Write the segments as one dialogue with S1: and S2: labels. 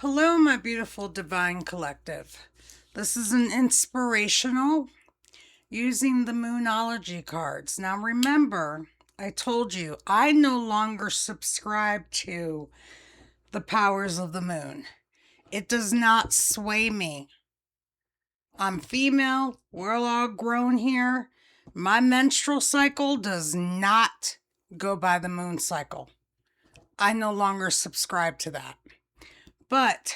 S1: Hello, my beautiful divine collective. This is an inspirational using the Moonology cards. Now, remember, I told you I no longer subscribe to the powers of the moon. It does not sway me. I'm female. We're all grown here. My menstrual cycle does not go by the moon cycle. I no longer subscribe to that. But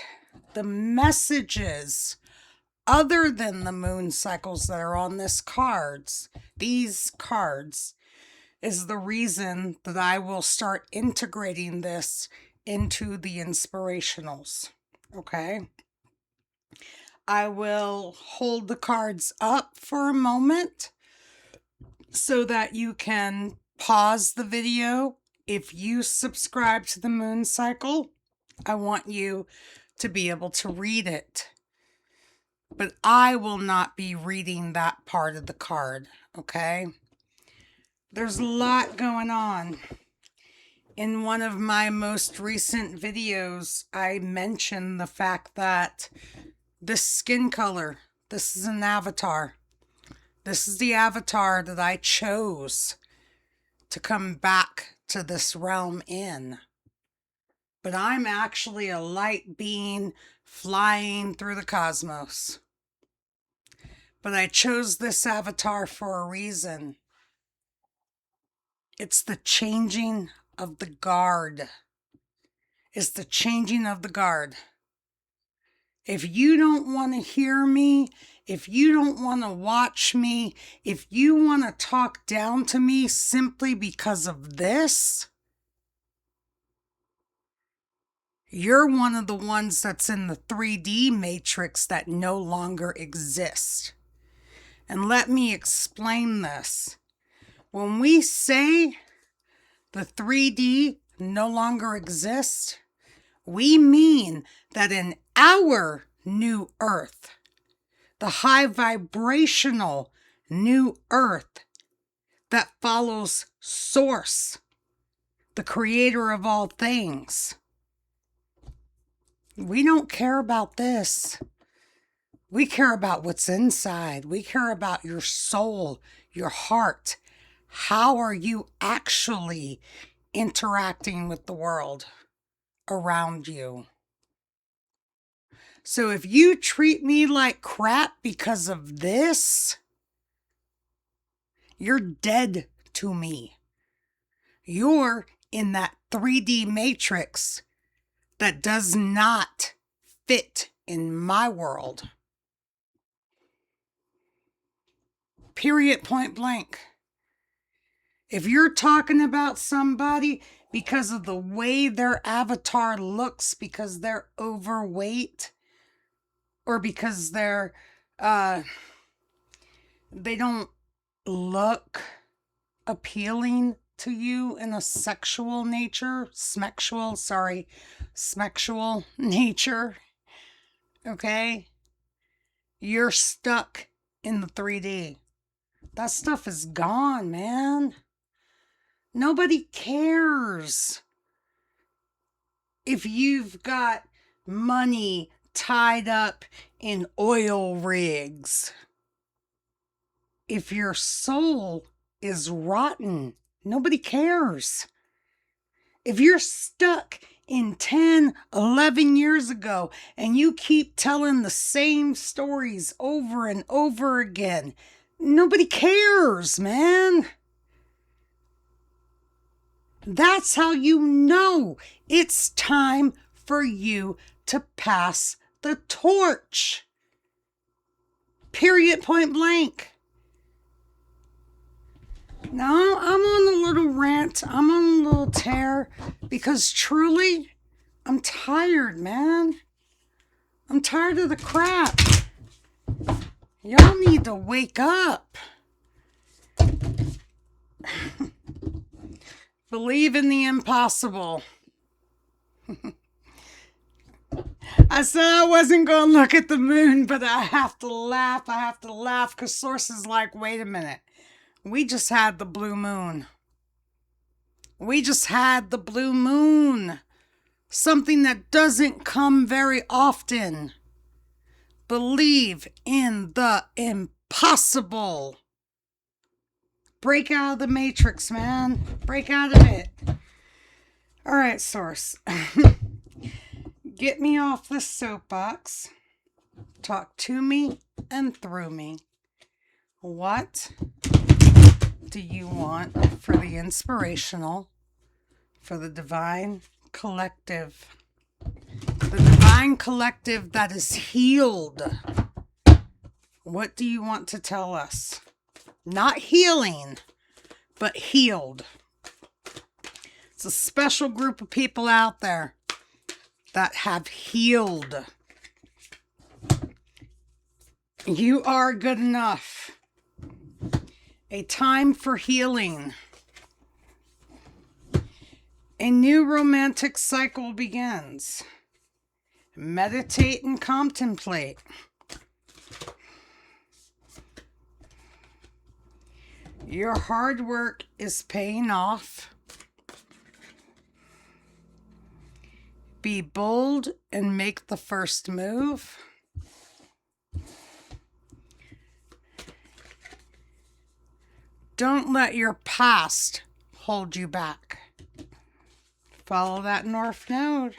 S1: the messages other than the moon cycles that are on these cards is the reason that I will start integrating this into the inspirationals. Okay. I will hold the cards up for a moment so that you can pause the video. If you subscribe to the moon cycle, I want you to be able to read it. But I will not be reading that part of the card, okay? There's a lot going on. In one of my most recent videos, I mentioned the fact that this skin color, this is an avatar. This is the avatar that I chose to come back to this realm in. But I'm actually a light being flying through the cosmos. But I chose this avatar for a reason. It's the changing of the guard. It's the changing of the guard. If you don't want to hear me, if you don't want to watch me, if you want to talk down to me simply because of this, you're one of the ones that's in the 3D matrix that no longer exists. And let me explain this. When we say the 3D no longer exists, we mean that in our new earth, the high vibrational new earth that follows Source, the creator of all things, we don't care about this. We care about what's inside. We care about your soul, your heart. How are you actually interacting with the world around you? So if you treat me like crap because of this, you're dead to me. You're in that 3D matrix that does not fit in my world. Period, point blank. If you're talking about somebody because of the way their avatar looks, because they're overweight, or because they don't look appealing to you in a sexual nature, okay? You're stuck in the 3D. That stuff is gone, man. Nobody cares if you've got money tied up in oil rigs. If your soul is rotten, nobody cares. If you're stuck in 10, 11 years ago and you keep telling the same stories over and over again, nobody cares, man. That's how you know it's time for you to pass the torch. Period, point blank. Now, I'm on a little rant. I'm on a little tear because truly, I'm tired, man. I'm tired of the crap. Y'all need to wake up. Believe in the impossible. I said I wasn't going to look at the moon, but I have to laugh. I have to laugh because Source is like, wait a minute. We just had the blue moon. We just had the blue moon. something that doesn't come very often. Believe in the impossible. Break out of the matrix, man. Break out of it. All right, Source. Get me off this soapbox. Talk to me and through me. What do you want for the inspirational, for the divine collective? The divine collective that is healed. What do you want to tell us? Not healing, but healed. It's a special group of people out there that have healed. You are good enough. A time for healing. A new romantic cycle begins. Meditate and contemplate. Your hard work is paying off. Be bold and make the first move. Don't let your past hold you back. Follow that North Node.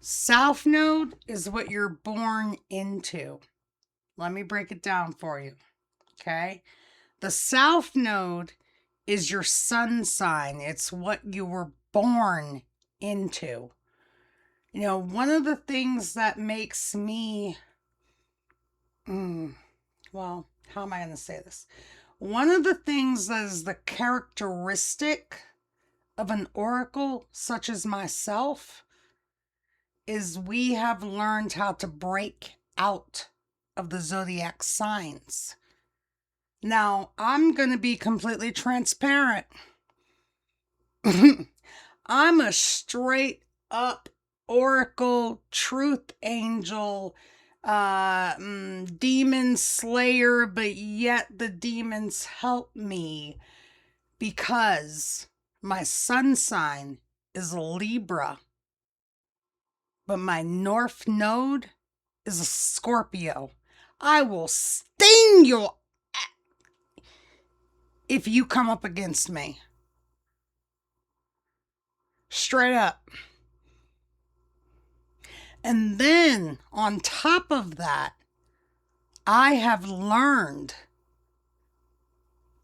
S1: South Node is what you're born into. Let me break it down for you. Okay? The South Node is your sun sign. It's what you were born into. You know, one of the things that makes me, well, how am I going to say this? One of the things that is the characteristic of an oracle such as myself is we have learned how to break out of the zodiac signs. Now, I'm going to be completely transparent. I'm a straight up oracle, truth angel, demon slayer, but yet the demons help me because my sun sign is a Libra, but my North Node is a Scorpio. I will sting you if you come up against me. Straight up. And then on top of that, I have learned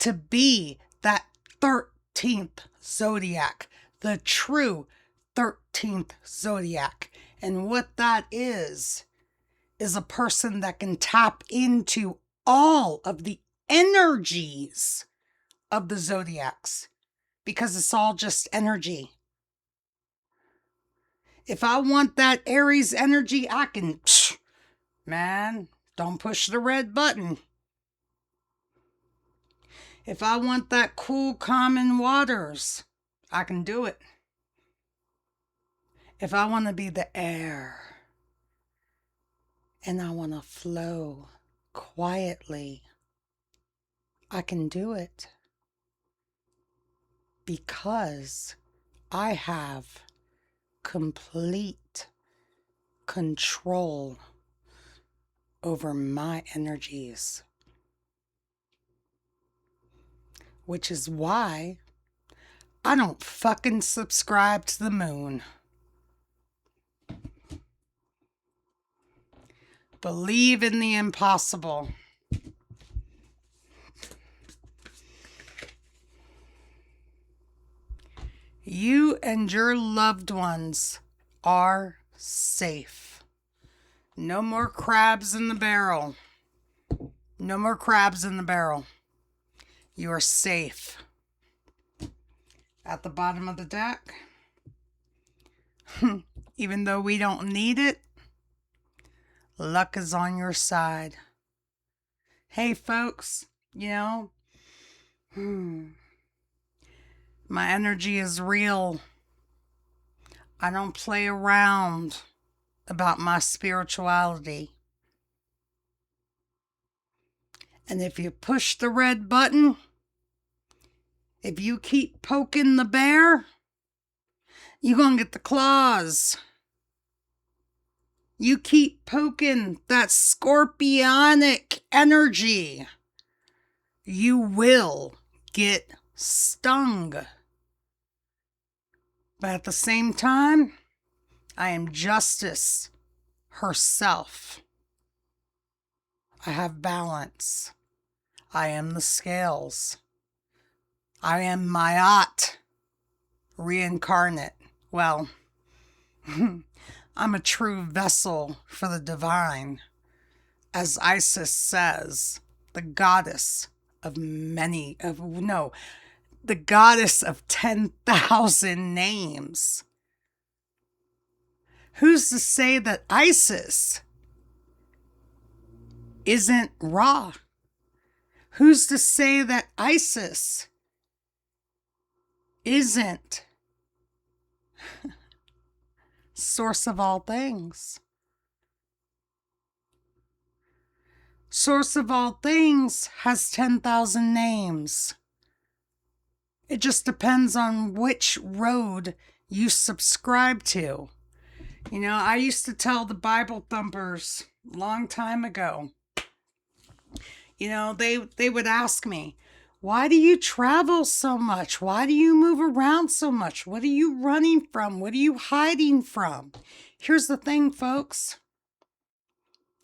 S1: to be that 13th zodiac, the true 13th zodiac. And what that is a person that can tap into all of the energies of the zodiacs because it's all just energy. If I want that Aries energy, I can, man, don't push the red button. If I want that cool, common waters, I can do it. If I want to be the air and I want to flow quietly, I can do it. Because I have complete control over my energies. Which is why I don't fucking subscribe to the moon. Believe in the impossible. You and your loved ones are safe. No more crabs in the barrel. No more crabs in the barrel. You are safe. At the bottom of the deck, even though we don't need it, luck is on your side. Hey folks, you know, my energy is real. I don't play around about my spirituality. And if you push the red button, If you keep poking the bear, you're going to get the claws. You keep poking that scorpionic energy, you will get stung. But at the same time, I am justice herself. I have balance. I am the scales. I am Mayat, reincarnate. Well, I'm a true vessel for the divine. As Isis says, the goddess of the goddess of 10,000 names. Who's to say that Isis isn't Ra? Who's to say that Isis isn't source of all things? Source of all things has 10,000 names. It just depends on which road you subscribe to. You know, I used to tell the Bible thumpers a long time ago, you know, they would ask me, why do you travel so much? Why do you move around so much? What are you running from? What are you hiding from? Here's the thing, folks.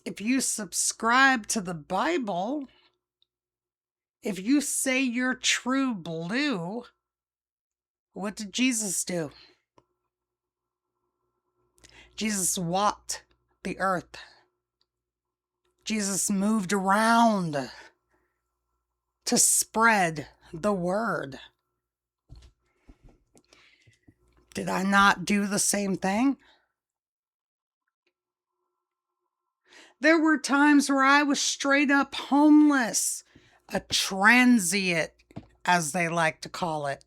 S1: If you subscribe to the Bible, if you say you're true blue, what did Jesus do? Jesus walked the earth. Jesus moved around to spread the word. Did I not do the same thing? There were times where I was straight up homeless, a transient, as they like to call it.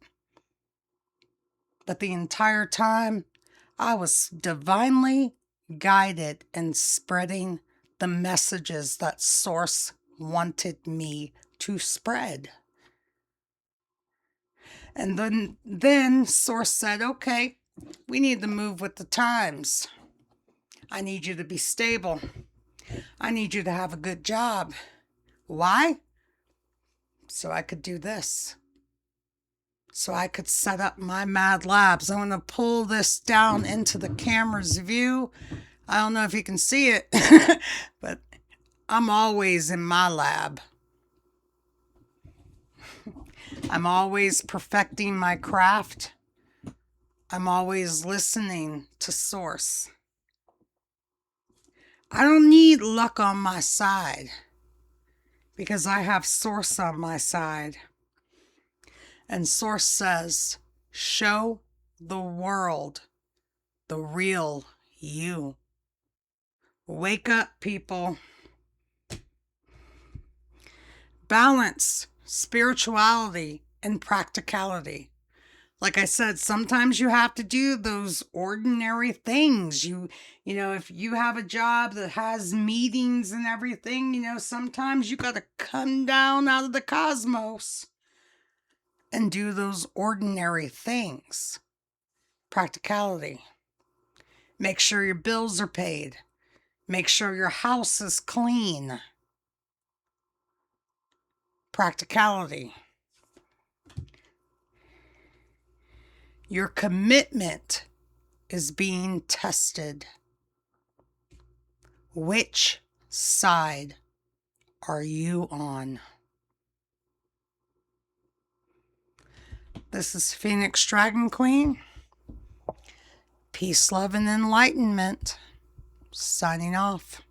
S1: But the entire time, I was divinely guided in spreading the messages that Source wanted me to spread. And then Source said, okay, we need to move with the times. I need you to be stable. I need you to have a good job. Why? So I could do this. So I could set up my mad labs. I'm going to pull this down into the camera's view. I don't know if you can see it, but I'm always in my lab. I'm always perfecting my craft. I'm always listening to Source. I don't need luck on my side because I have Source on my side. And Source says, show the world the real you. Wake up, people. Balance spirituality and practicality. Like I said, sometimes you have to do those ordinary things. You know, if you have a job that has meetings and everything, you know, sometimes you got to come down out of the cosmos and do those ordinary things. Practicality. Make sure your bills are paid. Make sure your house is clean. Practicality. Your commitment is being tested. Which side are you on? This is Phoenix Dragon Queen. Peace, love, and enlightenment. Signing off.